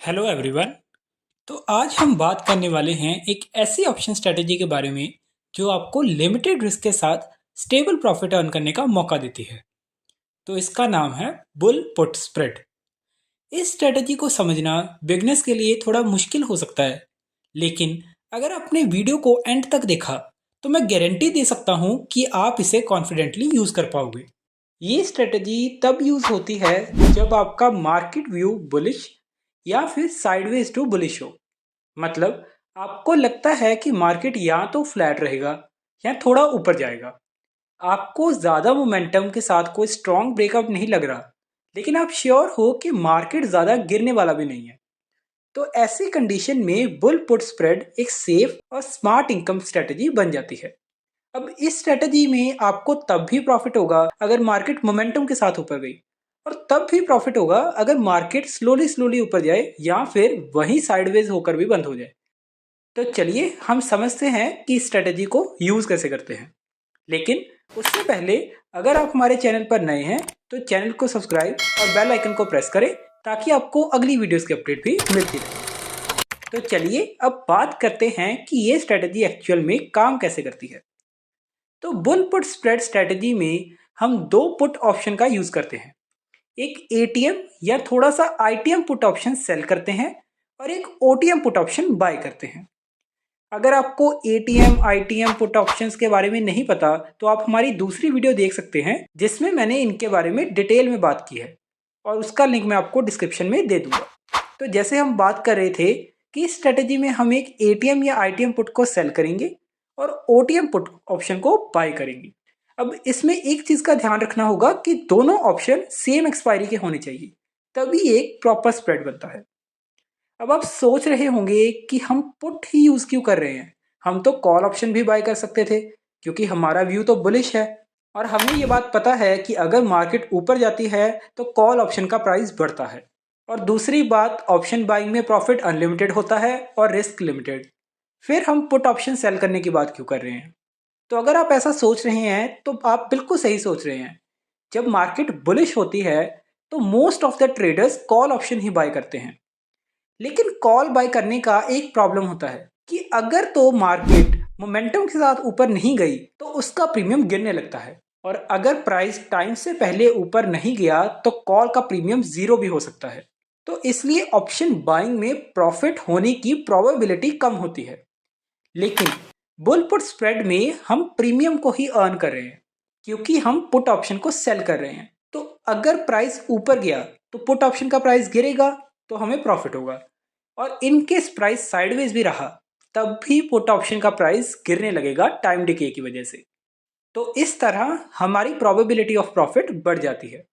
Hello everyone. तो आज हम बात करने वाले हैं एक ऐसी ऑप्शन स्ट्रेटेजी के बारे में जो आपको लिमिटेड रिस्क के साथ स्टेबल प्रॉफिट अर्न करने का मौका देती है। तो इसका नाम है बुल पुट स्प्रेड। इस स्ट्रेटेजी को समझना बिगनर्स के लिए थोड़ा मुश्किल हो सकता है, लेकिन अगर आपने वीडियो को एंड तक देखा तो मैं गारंटी दे सकता हूँ कि आप इसे कॉन्फिडेंटली यूज़ कर पाओगे। ये स्ट्रेटेजी तब यूज़ होती है जब आपका मार्केट व्यू बुलिश या फिर साइडवेज टू बुलिश हो। मतलब आपको लगता है कि मार्केट या तो फ्लैट रहेगा या थोड़ा ऊपर जाएगा। आपको ज़्यादा मोमेंटम के साथ कोई स्ट्रॉन्ग ब्रेकअप नहीं लग रहा, लेकिन आप श्योर हो कि मार्केट ज़्यादा गिरने वाला भी नहीं है। तो ऐसी कंडीशन में बुल पुट स्प्रेड एक सेफ और स्मार्ट इनकम स्ट्रेटजी बन जाती है। अब इस स्ट्रेटजी में आपको तब भी प्रॉफिट होगा अगर मार्केट मोमेंटम के साथ ऊपर गई, और तब भी प्रॉफिट होगा अगर मार्केट स्लोली स्लोली ऊपर जाए या फिर वहीं साइडवेज होकर भी बंद हो जाए। तो चलिए हम समझते हैं कि इस स्ट्रेटजी को यूज कैसे करते हैं। लेकिन उससे पहले अगर आप हमारे चैनल पर नए हैं तो चैनल को सब्सक्राइब और बेल आइकन को प्रेस करें ताकि आपको अगली वीडियोस की अपडेट भी मिलती रहे। तो चलिए अब बात करते हैं कि ये स्ट्रेटजी एक्चुअल में काम कैसे करती है। तो बुल पुट स्प्रेड स्ट्रेटजी में हम दो पुट ऑप्शन का यूज करते हैं। एक एटीएम या थोड़ा सा आईटीएम पुट ऑप्शन सेल करते हैं और एक ओटीएम पुट ऑप्शन बाय करते हैं। अगर आपको एटीएम आईटीएम पुट ऑप्शंस के बारे में नहीं पता तो आप हमारी दूसरी वीडियो देख सकते हैं जिसमें मैंने इनके बारे में डिटेल में बात की है, और उसका लिंक मैं आपको डिस्क्रिप्शन में दे दूंगा। तो जैसे हम बात कर रहे थे कि इस स्ट्रेटेजी में हम एक एटीएम या आईटीएम पुट को सेल करेंगे और ओटीएम पुट ऑप्शन को बाय करेंगे। अब इसमें एक चीज का ध्यान रखना होगा कि दोनों ऑप्शन सेम एक्सपायरी के होने चाहिए, तभी एक प्रॉपर स्प्रेड बनता है। अब आप सोच रहे होंगे कि हम पुट ही यूज क्यों कर रहे हैं, हम तो कॉल ऑप्शन भी बाय कर सकते थे क्योंकि हमारा व्यू तो बुलिश है और हमें ये बात पता है कि अगर मार्केट ऊपर जाती है तो कॉल ऑप्शन का प्राइस बढ़ता है। और दूसरी बात, ऑप्शन बाइंग में प्रॉफिट अनलिमिटेड होता है और रिस्क लिमिटेड। फिर हम पुट ऑप्शन सेल करने की बात क्यों कर रहे हैं? तो अगर आप ऐसा सोच रहे हैं तो आप बिल्कुल सही सोच रहे हैं। जब मार्केट बुलिश होती है तो most of the traders call option ही बाय करते हैं। लेकिन कॉल बाय करने का एक प्रॉब्लम होता है कि अगर तो मार्केट मोमेंटम के साथ ऊपर नहीं गई तो उसका प्रीमियम गिरने लगता है, और अगर प्राइस टाइम से पहले ऊपर नहीं गया तो कॉल का प्रीमियम जीरो भी हो सकता है। तो इसलिए ऑप्शन बाइंग में प्रॉफिट होने की प्रोबेबिलिटी कम होती है। लेकिन बुल पुट स्प्रेड में हम प्रीमियम को ही अर्न कर रहे हैं क्योंकि हम पुट ऑप्शन को सेल कर रहे हैं। तो अगर प्राइस ऊपर गया तो पुट ऑप्शन का प्राइस गिरेगा तो हमें प्रॉफिट होगा, और इनकेस प्राइस साइडवेज भी रहा तब भी पुट ऑप्शन का प्राइस गिरने लगेगा टाइम डिके की वजह से। तो इस तरह हमारी प्रोबेबिलिटी ऑफ प्रॉफिट बढ़ जाती है।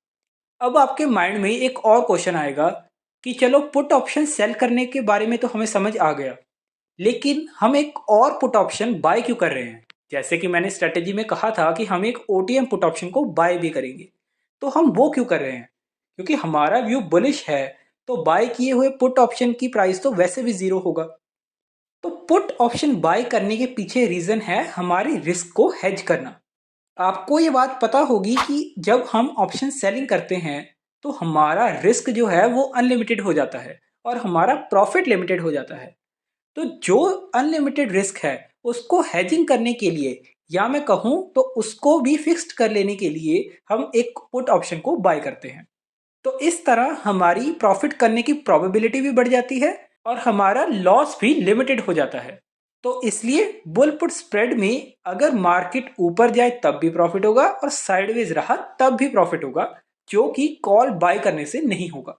अब आपके माइंड में एक और क्वेश्चन आएगा कि चलो पुट ऑप्शन सेल करने के बारे में तो हमें समझ आ गया, लेकिन हम एक और पुट ऑप्शन बाय क्यों कर रहे हैं? जैसे कि मैंने स्ट्रेटेजी में कहा था कि हम एक ओटीएम पुट ऑप्शन को बाय भी करेंगे, तो हम वो क्यों कर रहे हैं? क्योंकि हमारा व्यू बुलिश है, तो बाय किए हुए पुट ऑप्शन की प्राइस तो वैसे भी जीरो होगा। तो पुट ऑप्शन बाय करने के पीछे रीजन है हमारी रिस्क को हेज करना। आपको ये बात पता होगी कि जब हम ऑप्शन सेलिंग करते हैं तो हमारा रिस्क जो है वो अनलिमिटेड हो जाता है और हमारा प्रॉफिट लिमिटेड हो जाता है। तो जो अनलिमिटेड रिस्क है उसको हेजिंग करने के लिए, या मैं कहूं तो उसको भी फिक्स्ड कर लेने के लिए, हम एक पुट ऑप्शन को बाय करते हैं। तो इस तरह हमारी प्रॉफिट करने की प्रोबेबिलिटी भी बढ़ जाती है और हमारा लॉस भी लिमिटेड हो जाता है। तो इसलिए बुल पुट स्प्रेड में अगर मार्केट ऊपर जाए तब भी प्रॉफिट होगा और साइडवेज रहा तब भी प्रॉफिट होगा, जो कि कॉल बाय करने से नहीं होगा।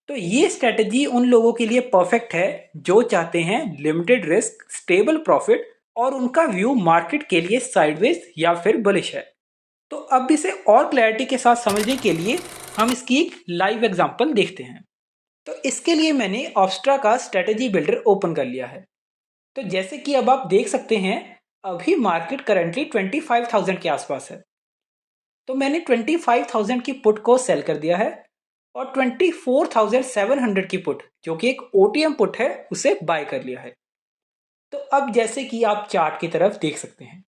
तो ये स्ट्रेटजी उन लोगों के लिए परफेक्ट है जो चाहते हैं लिमिटेड रिस्क, स्टेबल प्रॉफिट, और उनका व्यू मार्केट के लिए साइडवेज या फिर बुलिश है। तो अब इसे और क्लैरिटी के साथ समझने के लिए हम इसकी एक लाइव एग्जांपल देखते हैं। तो इसके लिए मैंने ऑब्स्ट्रा का स्ट्रेटजी बिल्डर ओपन कर लिया है। तो जैसे कि अब आप देख सकते हैं, अभी मार्केट करंटली 25,000 के आसपास है। तो मैंने 25,000 की पुट को सेल कर दिया है और 24,700 की पुट, जो कि एक ओटीएम पुट है, उसे बाय कर लिया है। तो अब जैसे कि आप चार्ट की तरफ देख सकते हैं,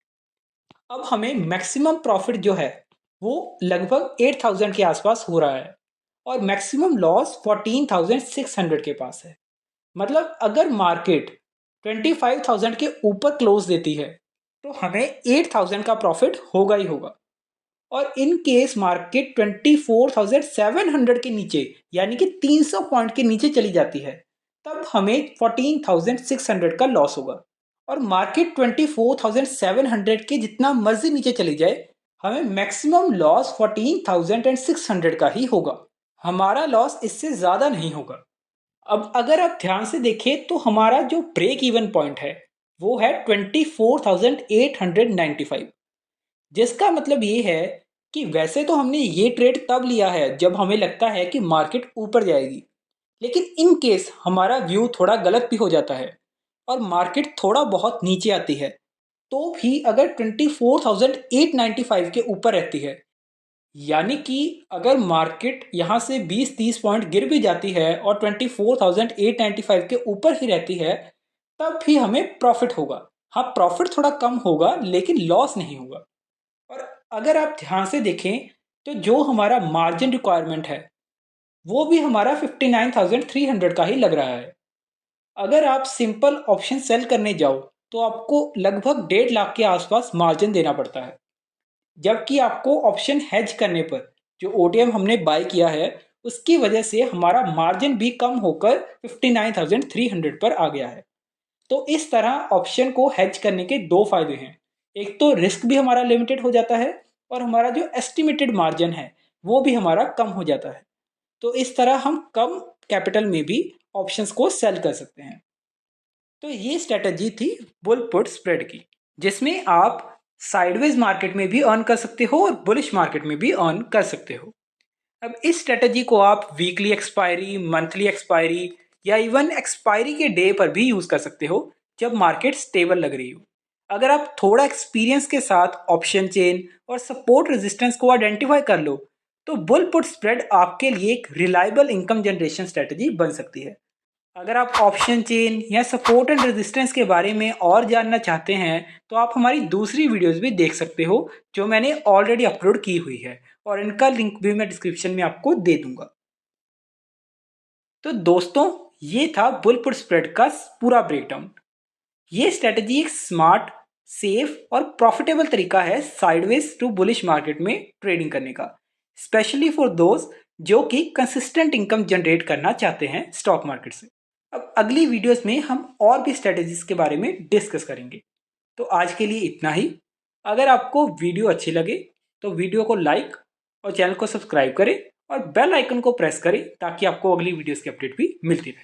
अब हमें मैक्सिमम प्रॉफिट जो है वो लगभग 8,000 के आसपास हो रहा है, और मैक्सिमम लॉस 14,600 के पास है। मतलब अगर मार्केट 25,000 के ऊपर क्लोज देती है तो हमें 8,000 का प्रॉफिट होगा ही होगा। और इन केस मार्केट 24,700 के नीचे यानी कि 300 पॉइंट के नीचे चली जाती है तब हमें 14,600 का लॉस होगा। और मार्केट 24,700 के जितना मर्जी नीचे चली जाए हमें मैक्सिमम लॉस 14,600 का ही होगा। हमारा लॉस इससे ज़्यादा नहीं होगा। अब अगर आप ध्यान से देखें तो हमारा जो ब्रेक इवन पॉइंट है वो है 24,895, जिसका मतलब ये है कि वैसे तो हमने ये ट्रेड तब लिया है जब हमें लगता है कि मार्केट ऊपर जाएगी, लेकिन इन केस हमारा व्यू थोड़ा गलत भी हो जाता है और मार्केट थोड़ा बहुत नीचे आती है तो भी अगर 24,895 के ऊपर रहती है, यानी कि अगर मार्केट यहाँ से 20-30 पॉइंट गिर भी जाती है और 24,895 के ऊपर ही रहती है तब भी हमें प्रॉफिट होगा। हाँ, प्रॉफिट थोड़ा कम होगा लेकिन लॉस नहीं होगा। और अगर आप ध्यान से देखें तो जो हमारा मार्जिन रिक्वायरमेंट है वो भी हमारा 59,300 का ही लग रहा है। अगर आप सिंपल ऑप्शन सेल करने जाओ तो आपको लगभग 1.5 लाख के आसपास मार्जिन देना पड़ता है, जबकि आपको ऑप्शन हेज करने पर जो ओटीएम हमने बाय किया है उसकी वजह से हमारा मार्जिन भी कम होकर 59,300 पर आ गया है। तो इस तरह ऑप्शन को हेज करने के दो फायदे हैं। एक तो रिस्क भी हमारा लिमिटेड हो जाता है और हमारा जो एस्टिमेटेड मार्जिन है वो भी हमारा कम हो जाता है। तो इस तरह हम कम कैपिटल में भी ऑप्शंस को सेल कर सकते हैं। तो ये स्ट्रेटजी थी बुल पुट स्प्रेड की, जिसमें आप साइडवेज मार्केट में भी अर्न कर सकते हो और बुलिश मार्केट में भी अर्न कर सकते हो। अब इस स्ट्रेटजी को आप वीकली एक्सपायरी, मंथली एक्सपायरी या इवन एक्सपायरी के डे पर भी यूज कर सकते हो जब मार्केट स्टेबल लग रही हो। अगर आप थोड़ा एक्सपीरियंस के साथ ऑप्शन चेन और सपोर्ट रेजिस्टेंस को आइडेंटिफाई कर लो तो बुल पुट स्प्रेड आपके लिए एक रिलायबल इनकम जनरेशन स्ट्रेटजी बन सकती है। अगर आप ऑप्शन चेन या सपोर्ट एंड रेजिस्टेंस के बारे में और जानना चाहते हैं तो आप हमारी दूसरी वीडियोस भी देख सकते हो जो मैंने ऑलरेडी अपलोड की हुई है और इनका लिंक भी मैं डिस्क्रिप्शन में आपको दे दूंगा। तो दोस्तों, ये था बुल पुट स्प्रेड का पूरा ब्रेकडाउन। ये स्ट्रेटजी एक स्मार्ट, सेफ और प्रॉफिटेबल तरीका है साइडवेज टू बुलिश मार्केट में ट्रेडिंग करने का, स्पेशली फॉर दोज जो कि कंसिस्टेंट इनकम जनरेट करना चाहते हैं स्टॉक मार्केट से। अब अगली वीडियोस में हम और भी स्ट्रेटजीज के बारे में डिस्कस करेंगे। तो आज के लिए इतना ही। अगर आपको वीडियो अच्छी लगे तो वीडियो को लाइक और चैनल को सब्सक्राइब करें और बेल आइकन को प्रेस करें ताकि आपको अगली वीडियोस की अपडेट भी मिलती रहे।